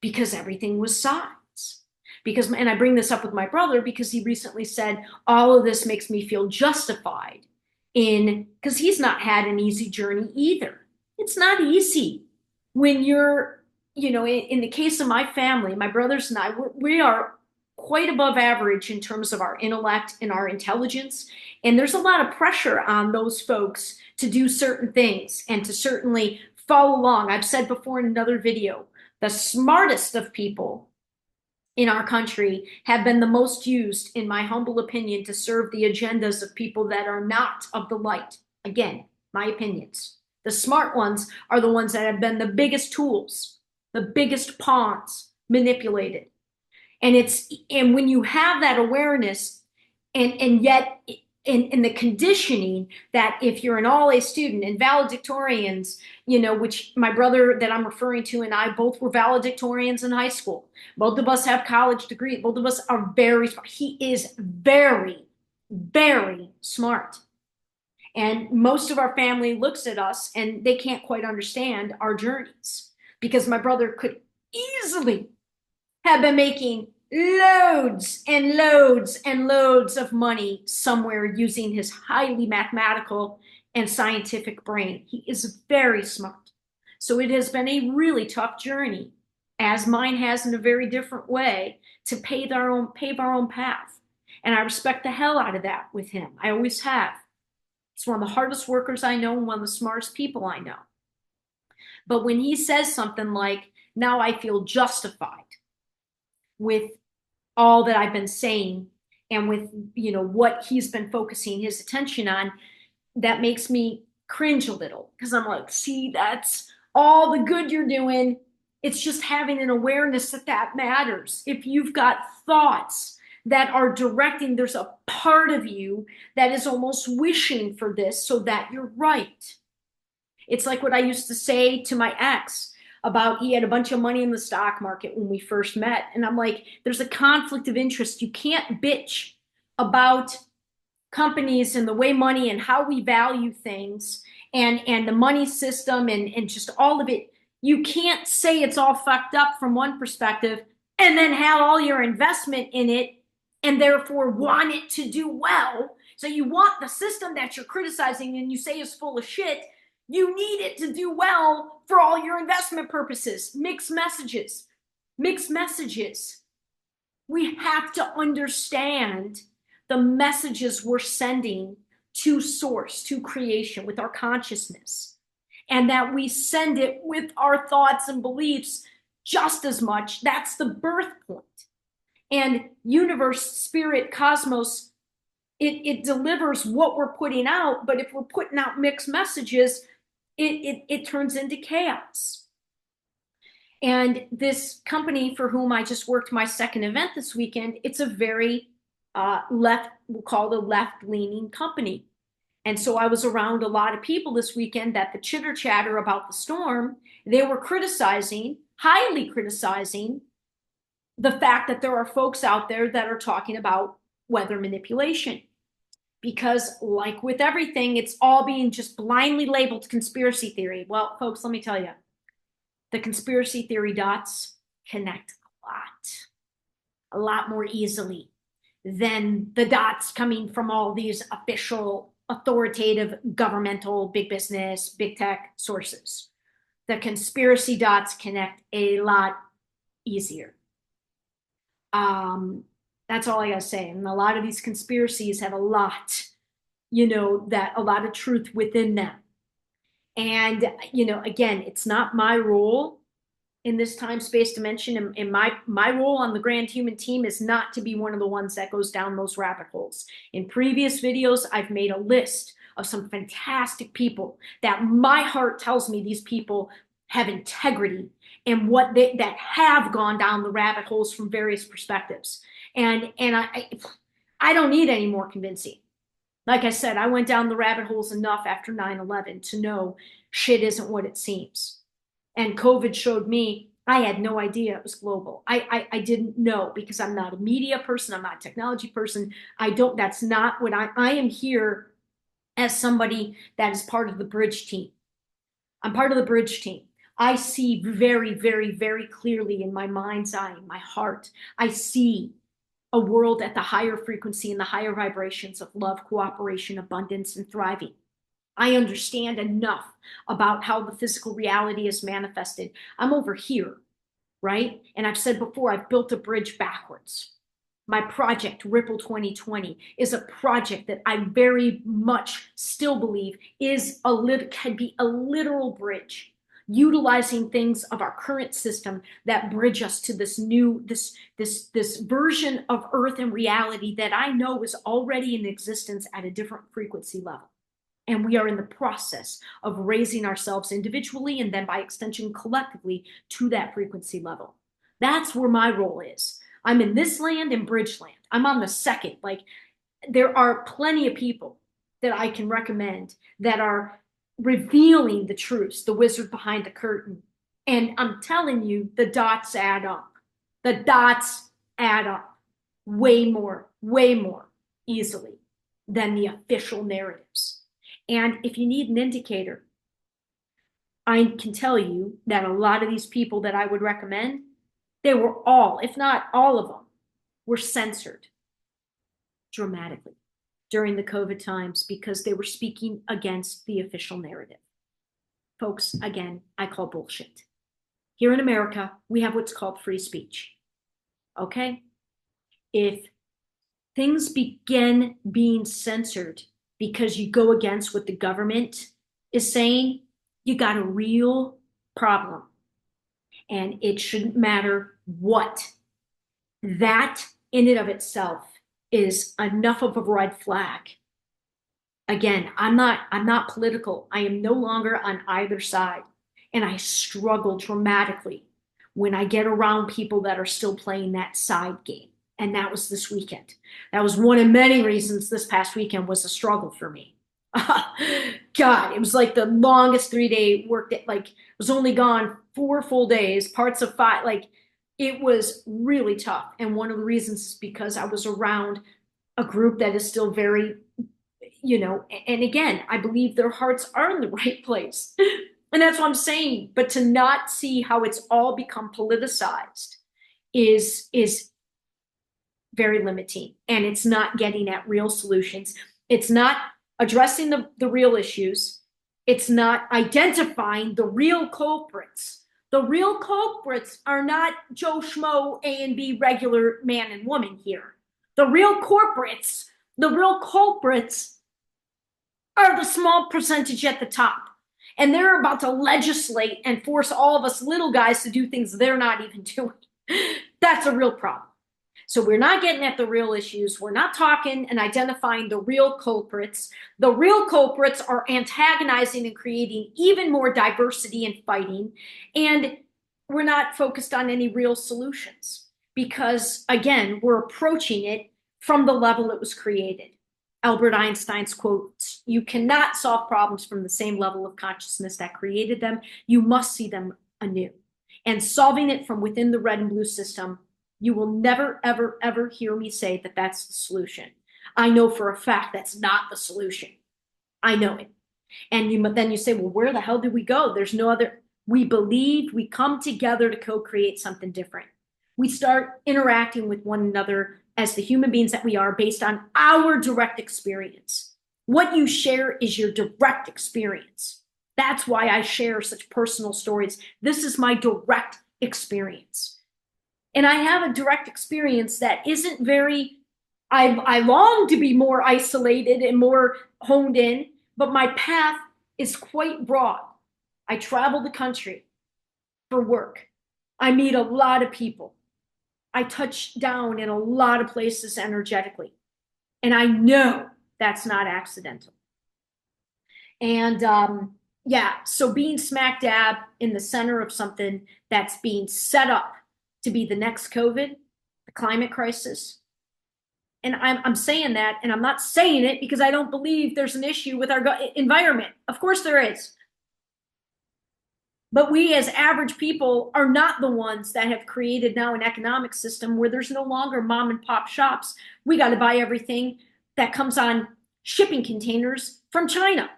because everything was sides. Because, and I bring this up with my brother because he recently said, all of this makes me feel justified in, because he's not had an easy journey either. It's not easy when you're, you know, in the case of my family, my brothers and I, we are quite above average in terms of our intellect and our intelligence. And there's a lot of pressure on those folks to do certain things and to certainly follow along. I've said before in another video, the smartest of people in our country have been the most used, in my humble opinion, to serve the agendas of people that are not of the light. Again, my opinions. The smart ones are the ones that have been the biggest tools, the biggest pawns manipulated. And when you have that awareness, and yet in the conditioning that if you're an all-A student and valedictorians, you know, which my brother that I'm referring to and I both were valedictorians in high school. Both of us have college degrees. Both of us are very smart. He is very, very smart. And most of our family looks at us and they can't quite understand our journeys, because my brother could easily have been making loads and loads and loads of money somewhere using his highly mathematical and scientific brain. He is very smart. So it has been a really tough journey, as mine has in a very different way, to pave our own path. And I respect the hell out of that with him. I always have. He's one of the hardest workers I know and one of the smartest people I know. But when he says something like, now I feel justified with all that I've been saying and with, you know, what he's been focusing his attention on, that makes me cringe a little, because I'm like, see, that's all the good you're doing. It's just having an awareness that that matters. If you've got thoughts that are directing, there's a part of you that is almost wishing for this so that you're right. It's like what I used to say to my ex about, he had a bunch of money in the stock market when we first met. And I'm like, there's a conflict of interest. You can't bitch about companies and the way money and how we value things and the money system and just all of it. You can't say it's all fucked up from one perspective and then have all your investment in it and therefore want it to do well. So you want the system that you're criticizing and you say is full of shit, you need it to do well for all your investment purposes. Mixed messages. Mixed messages. We have to understand the messages we're sending to source, to creation with our consciousness, and that we send it with our thoughts and beliefs just as much. That's the birth point. And universe, spirit, cosmos, it delivers what we're putting out. But if we're putting out mixed messages, it turns into chaos. And this company for whom I just worked my second event this weekend, it's a very we'll call it a left-leaning company. And so I was around a lot of people this weekend that the chitter chatter about the storm, they were criticizing, highly criticizing, the fact that there are folks out there that are talking about weather manipulation. Because like with everything, it's all being just blindly labeled conspiracy theory. Well, folks, let me tell you, the conspiracy theory dots connect a lot more easily than the dots coming from all these official authoritative governmental, big business, big tech sources. The conspiracy dots connect a lot easier. That's all I gotta say. And a lot of these conspiracies have a lot, that a lot of truth within them. And, again, it's not my role in this time-space dimension. And my role on the grand human team is not to be one of the ones that goes down those rabbit holes. In previous videos, I've made a list of some fantastic people that my heart tells me these people have integrity and that have gone down the rabbit holes from various perspectives. And I don't need any more convincing. Like I said, I went down the rabbit holes enough after 9/11 to know shit isn't what it seems. And COVID showed me I had no idea it was global. I didn't know because I'm not a media person. I'm not a technology person. That's not what I am here as somebody that is part of the bridge team. I'm part of the bridge team. I see very, very, very clearly in my mind's eye, in my heart, I see a world at the higher frequency and the higher vibrations of love, cooperation, abundance, and thriving. I understand enough about how the physical reality is manifested. I'm over here, right? And I've said before, I've built a bridge backwards. My project, Ripple 2020, is a project that I very much still believe can be a literal bridge, utilizing things of our current system that bridge us to this new, this version of Earth and reality that I know is already in existence at a different frequency level. And we are in the process of raising ourselves individually and then by extension collectively to that frequency level. That's where my role is. I'm in this land and bridge land. I'm on the second. Like, there are plenty of people that I can recommend that are revealing the truths, the wizard behind the curtain. And I'm telling you, the dots add up. The dots add up way more easily than the official narratives. And if you need an indicator, I can tell you that a lot of these people that I would recommend, they were all, if not all of them, were censored dramatically during the COVID times because they were speaking against the official narrative. Folks, again, I call bullshit. Here in America, we have what's called free speech. Okay? If things begin being censored because you go against what the government is saying, you got a real problem. And it shouldn't matter what. That in and of itself is enough of a red flag. Again, I'm not political. I am no longer on either side. And I struggle dramatically when I get around people that are still playing that side game. And that was this weekend. That was one of many reasons this past weekend was a struggle for me. God, it was like the longest 3-day work day. Like, I was only gone 4 full days, parts of 5. Like, it was really tough. And one of the reasons is because I was around a group that is still very, and again, I believe their hearts are in the right place. And that's what I'm saying. But to not see how it's all become politicized is very limiting. And it's not getting at real solutions. It's not addressing the real issues. It's not identifying the real culprits. The real culprits are not Joe Schmo, A and B, regular man and woman here. The real culprits are the small percentage at the top. And they're about to legislate and force all of us little guys to do things they're not even doing. That's a real problem. So we're not getting at the real issues. We're not talking and identifying the real culprits. The real culprits are antagonizing and creating even more diversity and fighting. And we're not focused on any real solutions because, again, we're approaching it from the level it was created. Albert Einstein's quote, "You cannot solve problems from the same level of consciousness that created them. You must see them anew." And solving it from within the red and blue system, you will never, ever, ever hear me say that that's the solution. I know for a fact that's not the solution. I know it. And then you say, well, where the hell do we go? There's no other. We believe we come together to co-create something different. We start interacting with one another as the human beings that we are based on our direct experience. What you share is your direct experience. That's why I share such personal stories. This is my direct experience. And I have a direct experience that isn't very, I long to be more isolated and more honed in, but my path is quite broad. I travel the country for work. I meet a lot of people. I touch down in a lot of places energetically. And I know that's not accidental. And yeah, so being smack dab in the center of something that's being set up to be the next COVID, the climate crisis. And I'm saying that, and I'm not saying it because I don't believe there's an issue with our environment. Of course there is. But we as average people are not the ones that have created now an economic system where there's no longer mom and pop shops. We got to buy everything that comes on shipping containers from China.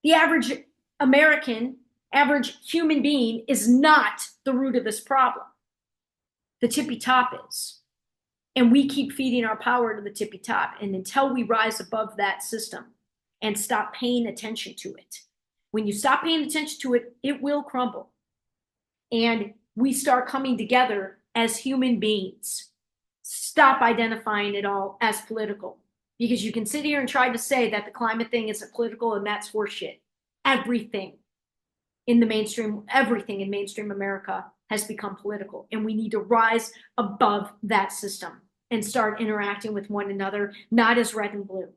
The average American, average human being is not the root of this problem. The tippy top is. And we keep feeding our power to the tippy top. And until we rise above that system and stop paying attention to it, when you stop paying attention to it, it will crumble. And we start coming together as human beings. Stop identifying it all as political. Because you can sit here and try to say that the climate thing isn't political, and that's horseshit. Everything in mainstream America has become political. And we need to rise above that system and start interacting with one another, not as red and blue,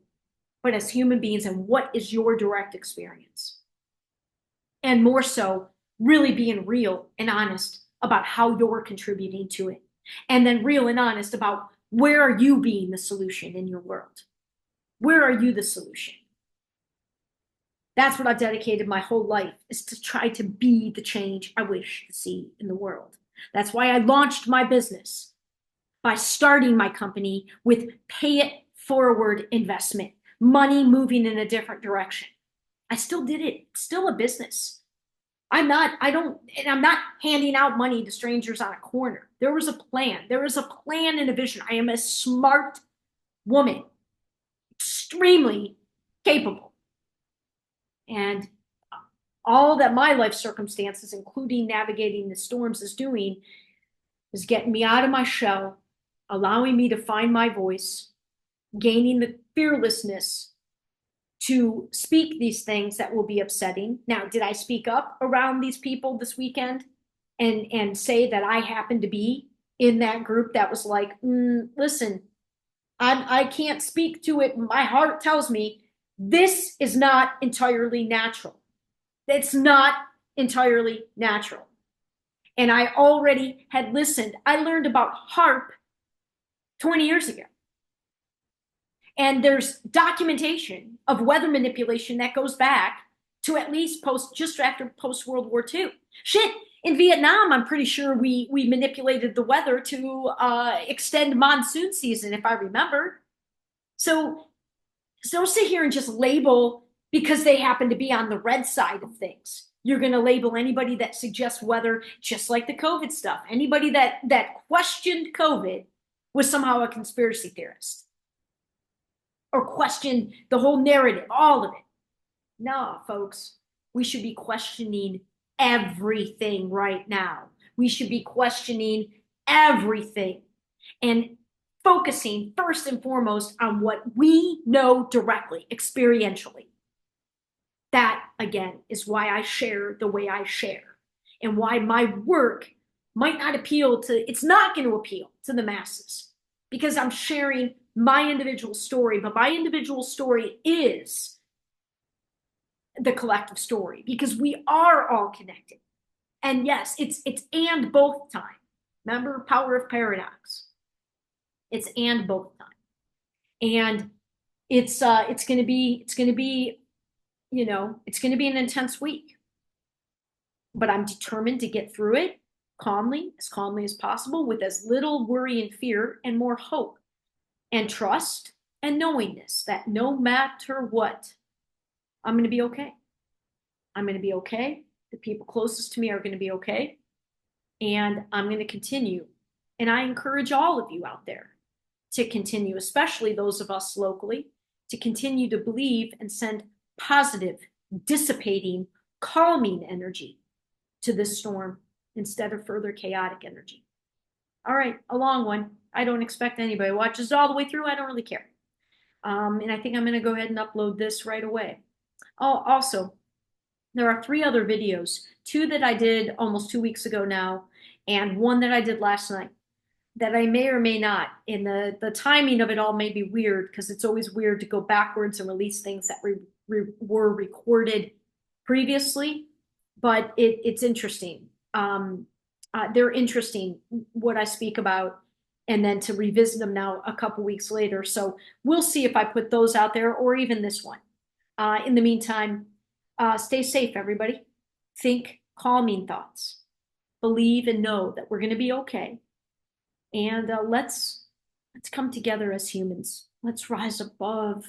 but as human beings. And what is your direct experience? And more so, really being real and honest about how you're contributing to it. And then real and honest about where are you being the solution in your world? Where are you the solution? That's what I've dedicated my whole life, is to try to be the change I wish to see in the world. That's why I launched my business by starting my company with pay it forward investment, money moving in a different direction. I still did it. It's still a business. I'm not handing out money to strangers on a corner. There was a plan. There was a plan and a vision. I am a smart woman, extremely capable. And all that my life circumstances, including navigating the storms, is doing is getting me out of my shell, allowing me to find my voice, gaining the fearlessness to speak these things that will be upsetting. Now, did I speak up around these people this weekend and say that I happened to be in that group that was like, listen, I can't speak to it. My heart tells me this is not entirely natural. It's not entirely natural. And I already had listened. I learned about HARP 20 years ago. And there's documentation of weather manipulation that goes back to at least just after post-World War II. Shit, in Vietnam, I'm pretty sure we manipulated the weather to extend monsoon season, if I remember. So don't sit here and just label because they happen to be on the red side of things. You're going to label anybody that suggests weather, just like the COVID stuff. Anybody that questioned COVID was somehow a conspiracy theorist. Or question the whole narrative, all of it. No, folks, we should be questioning everything right now. We should be questioning everything and focusing first and foremost on what we know directly, experientially. That, again, is why I share the way I share and why my work might not appeal to, it's not going to appeal to the masses because I'm sharing my individual story, but my individual story is the collective story because we are all connected. And yes, it's and both time. Remember, power of paradox. It's and both time. And it's going to be an intense week. But I'm determined to get through it calmly as possible, with as little worry and fear and more hope. And trust and knowingness that no matter what, I'm going to be okay. I'm going to be okay. The people closest to me are going to be okay. And I'm going to continue. And I encourage all of you out there to continue, especially those of us locally, to continue to believe and send positive, dissipating, calming energy to this storm instead of further chaotic energy. All right, a long one. I don't expect anybody watches it all the way through. I don't really care. And I think I'm going to go ahead and upload this right away. Oh, also, there are 3 other videos, 2 that I did almost 2 weeks ago now, and 1 that I did last night that I may or may not. And the timing of it all may be weird because it's always weird to go backwards and release things that were recorded previously, but it's interesting. They're interesting what I speak about, and then to revisit them now a couple weeks later. So we'll see if I put those out there or even this one. In the meantime, stay safe, everybody. Think calming thoughts. Believe and know that we're going to be okay. And let's come together as humans. Let's rise above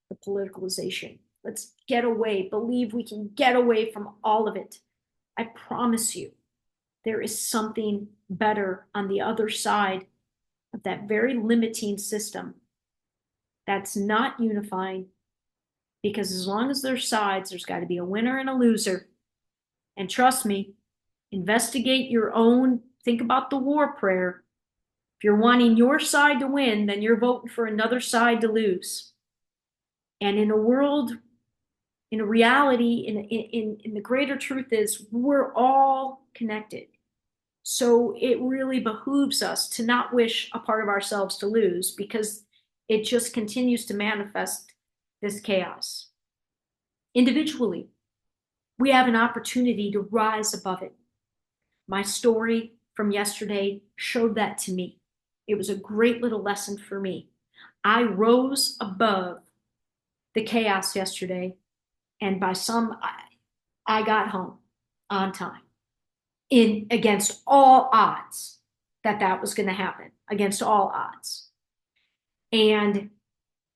the politicalization. Let's get away. Believe we can get away from all of it. I promise you, there is something better on the other side of that very limiting system that's not unifying, because as long as there's sides, there's got to be a winner and a loser. And trust me, investigate your own, think about the war prayer. If you're wanting your side to win, then you're voting for another side to lose. And in a world, in a reality, in the greater truth is we're all connected. So it really behooves us to not wish a part of ourselves to lose, because it just continues to manifest this chaos. Individually, we have an opportunity to rise above it. My story from yesterday showed that to me. It was a great little lesson for me. I rose above the chaos yesterday, and by I got home on time, against all odds that was going to happen, against all odds. And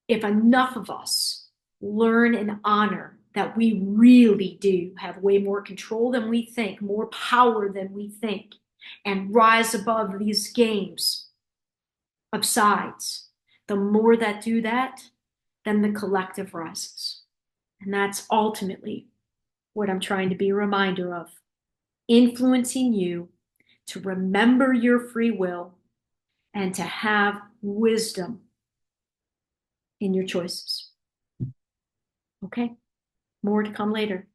if enough of us learn and honor that we really do have way more control than we think, more power than we think, and rise above these games of sides, the more that do that, then the collective rises. And that's ultimately what I'm trying to be a reminder of, influencing you to remember your free will and to have wisdom in your choices. Okay, more to come later.